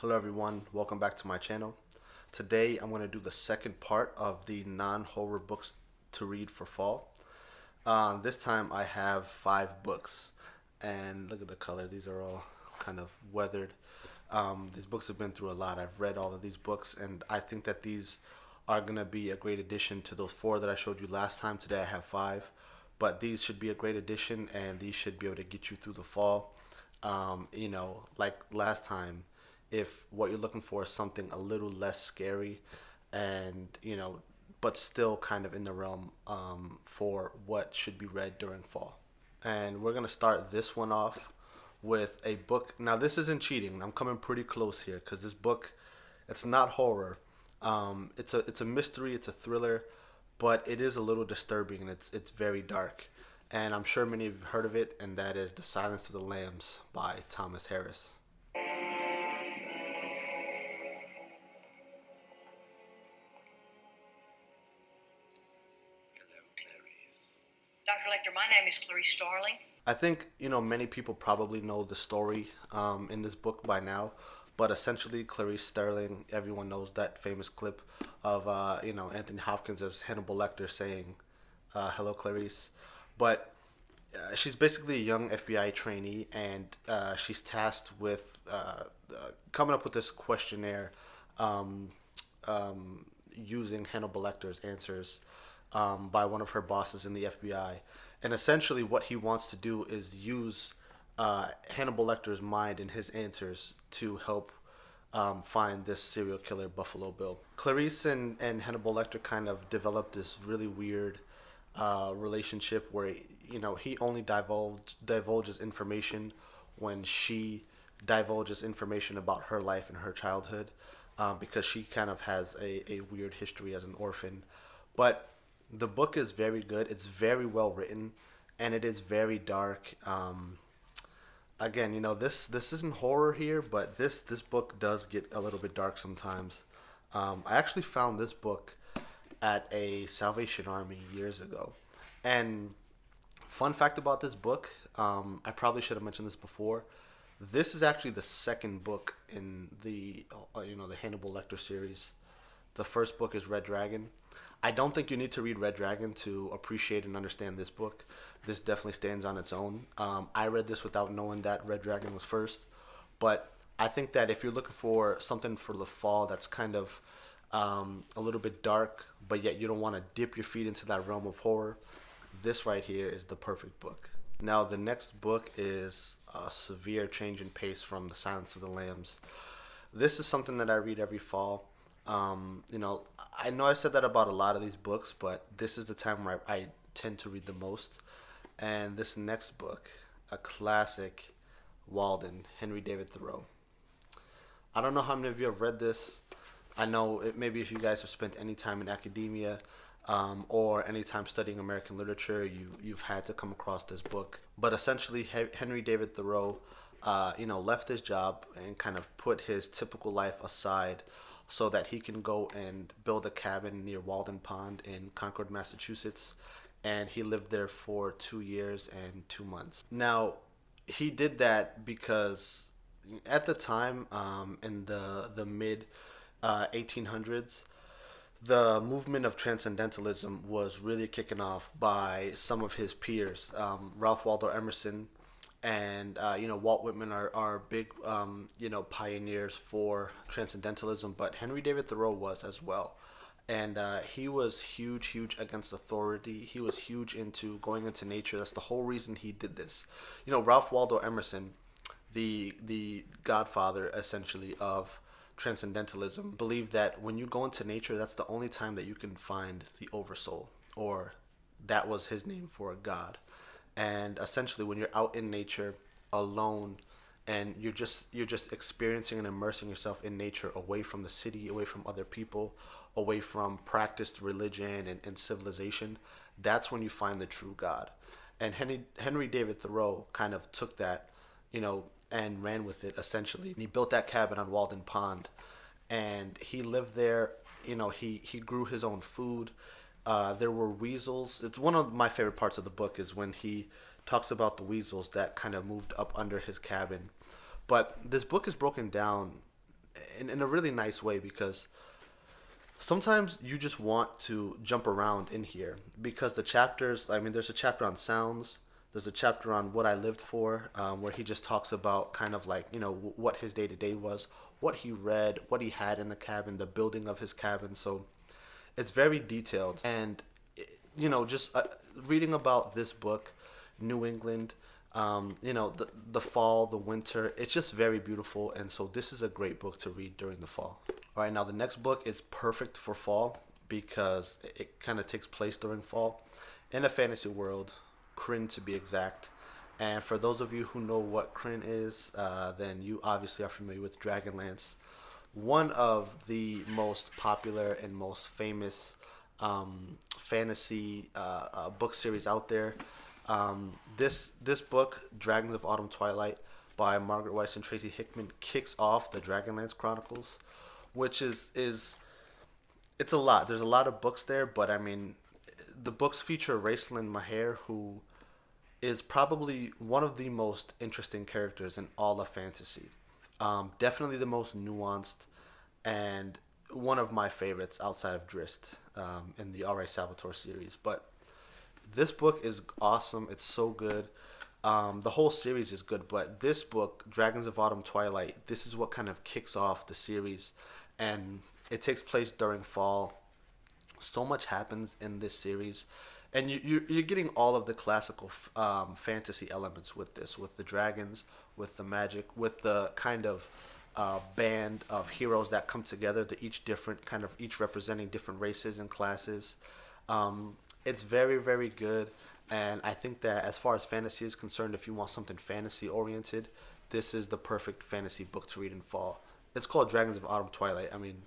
Hello everyone, welcome back to my channel. Today I'm going to do the second part of the non-horror books to read for fall. This time I have 5 books, and look at the color, these are all kind of weathered. These books have been through a lot. I've read all of these books, and I think that these are going to be a great addition to those 4 that I showed you last time. Today I have 5, but these should be a great addition, and these should be able to get you through the fall. Like last time, if what you're looking for is something a little less scary and, but still kind of in the realm for what should be read during fall. And we're going to start this one off with a book. Now, this isn't cheating. I'm coming pretty close here because this book, it's not horror. It's a mystery, it's a thriller, but it is a little disturbing and it's very dark. And I'm sure many of you have heard of it, and that is The Silence of the Lambs by Thomas Harris. Dr. Lecter, my name is Clarice Starling. I think, many people probably know the story in this book by now, but essentially Clarice Starling, everyone knows that famous clip of, Anthony Hopkins as Hannibal Lecter saying, hello, Clarice. But she's basically a young FBI trainee, and she's tasked with coming up with this questionnaire using Hannibal Lecter's answers by one of her bosses in the FBI. And essentially, what he wants to do is use Hannibal Lecter's mind and his answers to help find this serial killer, Buffalo Bill. Clarice and Hannibal Lecter kind of developed this really weird relationship where he only divulges information when she divulges information about her life and her childhood, because she kind of has a weird history as an orphan. But the book is very good. It's very well written, and it is very dark. Again, this isn't horror here, but this book does get a little bit dark sometimes. I actually found this book at a Salvation Army years ago, and fun fact about this book, I probably should have mentioned this before. This is actually the second book in the Hannibal Lecter series. The first book is Red Dragon. I don't think you need to read Red Dragon to appreciate and understand this book. This definitely stands on its own. I read this without knowing that Red Dragon was first, but I think that if you're looking for something for the fall that's kind of a little bit dark, but yet you don't want to dip your feet into that realm of horror, this right here is the perfect book. Now, the next book is A Severe Change in Pace from The Silence of the Lambs. This is something that I read every fall. I know I said that about a lot of these books, but this is the time where I tend to read the most. And this next book, a classic, Walden, Henry David Thoreau. I don't know how many of you have read this. I know maybe if you guys have spent any time in academia or any time studying American literature, you've had to come across this book. But essentially, Henry David Thoreau, left his job and kind of put his typical life aside so that he can go and build a cabin near Walden Pond in Concord, Massachusetts. And he lived there for 2 years and 2 months. Now, he did that because at the time, in the mid 1800s, the movement of transcendentalism was really kicking off by some of his peers. Ralph Waldo Emerson and Walt Whitman are big pioneers for transcendentalism, but Henry David Thoreau was as well. And he was huge against authority. He was huge into going into nature. That's the whole reason he did this. Ralph Waldo Emerson, the godfather essentially of transcendentalism, believed that when you go into nature, that's the only time that you can find the oversoul, or that was his name for a god. And essentially, when you're out in nature alone, and you're just experiencing and immersing yourself in nature, away from the city, away from other people, away from practiced religion and civilization, that's when you find the true God. And Henry David Thoreau kind of took that, and ran with it essentially. And he built that cabin on Walden Pond, and he lived there. He grew his own food. There were weasels. It's one of my favorite parts of the book is when he talks about the weasels that kind of moved up under his cabin. But this book is broken down in a really nice way, because sometimes you just want to jump around in here because the chapters, I mean, there's a chapter on sounds, there's a chapter on what I lived for, where he just talks about kind of like, what his day to day was, what he read, what he had in the cabin, the building of his cabin. So it's very detailed. And, just reading about this book, New England, the fall, the winter, it's just very beautiful. And so this is a great book to read during the fall. All right, now the next book is perfect for fall because it kind of takes place during fall in a fantasy world, Kryn to be exact. And for those of you who know what Kryn is, then you obviously are familiar with Dragonlance, one of the most popular and most famous fantasy book series out there. This book, Dragons of Autumn Twilight, by Margaret Weiss and Tracy Hickman, kicks off the Dragonlance Chronicles, which is it's a lot. There's a lot of books there, but I mean, the books feature Raistlin Maher, who is probably one of the most interesting characters in all of fantasy. Definitely the most nuanced, and one of my favorites outside of Drizzt in the R.A. Salvatore series. But this book is awesome. It's so good. The whole series is good, but this book, Dragons of Autumn Twilight, this is what kind of kicks off the series, and it takes place during fall. So much happens in this series, and you're getting all of the classical fantasy elements with this, with the dragons, with the magic, with the kind of band of heroes that come together. To each different kind of each representing different races and classes. It's very, very good, and I think that as far as fantasy is concerned, if you want something fantasy oriented, this is the perfect fantasy book to read in fall. It's called Dragons of Autumn Twilight. I mean,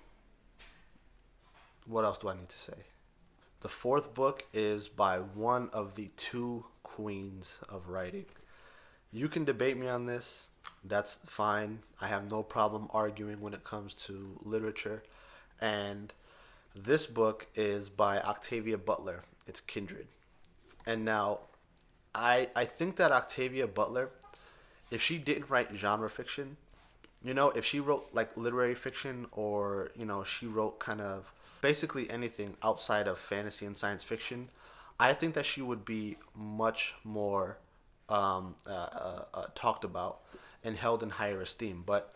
what else do I need to say? The fourth book is by one of the two queens of writing. You can debate me on this. That's fine. I have no problem arguing when it comes to literature. And this book is by Octavia Butler. It's Kindred. And now, I think that Octavia Butler, if she didn't write genre fiction, if she wrote like literary fiction, or, she wrote kind of basically anything outside of fantasy and science fiction, I think that she would be much more talked about and held in higher esteem. But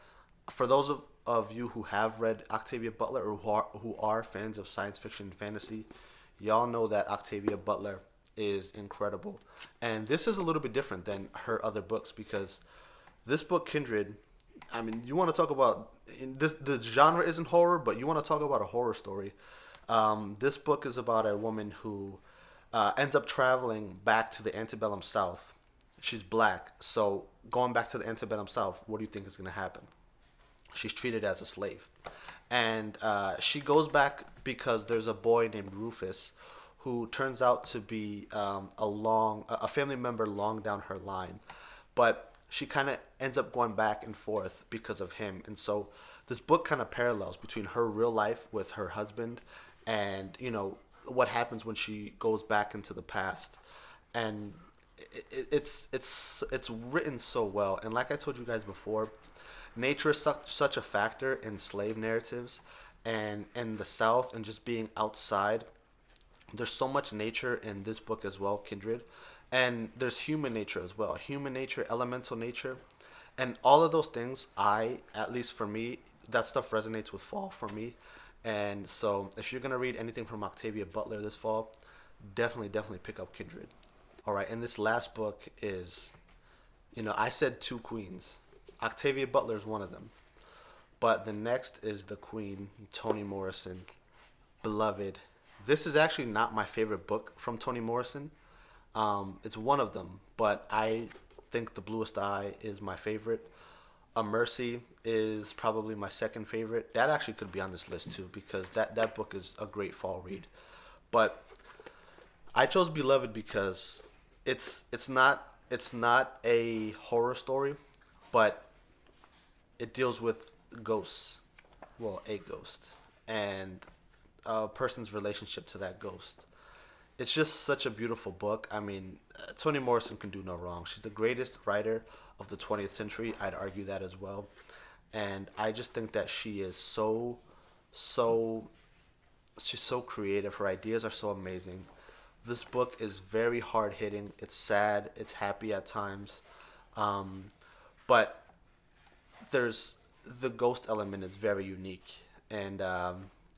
for those of you who have read Octavia Butler, or who are fans of science fiction and fantasy, y'all know that Octavia Butler is incredible. And this is a little bit different than her other books, because this book, Kindred, I mean, you want to talk about the genre isn't horror, but you want to talk about a horror story. This book is about a woman who ends up traveling back to the antebellum South. She's black, so going back to the antebellum South, what do you think is going to happen? She's treated as a slave, and she goes back because there's a boy named Rufus, who turns out to be a family member long down her line, but she kind of ends up going back and forth because of him. And so this book kind of parallels between her real life with her husband, and what happens when she goes back into the past. And it's written so well. And like I told you guys before, nature is such a factor in slave narratives, and in the South, and just being outside. There's so much nature in this book as well, Kindred. And there's human nature as well. Human nature, elemental nature. And all of those things, at least for me, that stuff resonates with fall for me. And so if you're going to read anything from Octavia Butler this fall, definitely pick up Kindred. All right, and this last book is, I said two queens. Octavia Butler is one of them. But the next is the queen, Toni Morrison, beloved. This is actually not my favorite book from Toni Morrison. It's one of them, but I think The Bluest Eye is my favorite. A Mercy is probably my second favorite. That actually could be on this list too, because that book is a great fall read. But I chose Beloved because it's not a horror story, but it deals with ghosts. Well, a ghost, and a person's relationship to that ghost. It's just such a beautiful book. I mean, Toni Morrison can do no wrong. She's the greatest writer of the 20th century. I'd argue that as well. and I just think that she is so she's so creative. Her ideas are so amazing. This book is very hard hitting. It's sad. It's happy at times, um, but there's the ghost element is very unique, and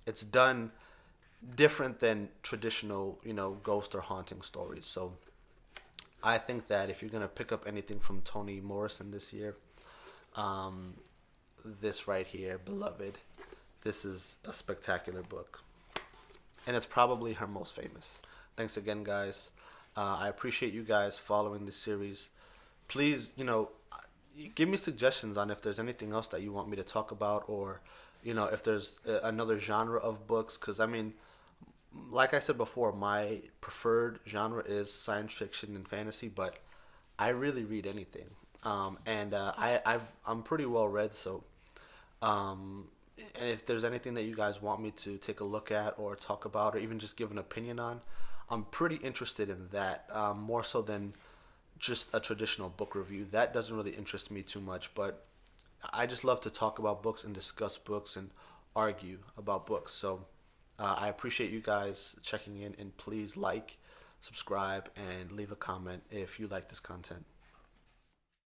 it's done different than traditional, ghost or haunting stories. So I think that if you're gonna pick up anything from Toni Morrison this year, um, this right here, Beloved, this is a spectacular book, and it's probably her most famous. Thanks again, guys. I appreciate you guys following this series. Please, give me suggestions on if there's anything else that you want me to talk about, or if there's another genre of books. Because I mean, like I said before, my preferred genre is science fiction and fantasy, but I really read anything. And I'm pretty well read, so um, and if there's anything that you guys want me to take a look at or talk about or even just give an opinion on, I'm pretty interested in that, more so than just a traditional book review. That doesn't really interest me too much, but I just love to talk about books and discuss books and argue about books. So I appreciate you guys checking in, and please like, subscribe, and leave a comment if you like this content.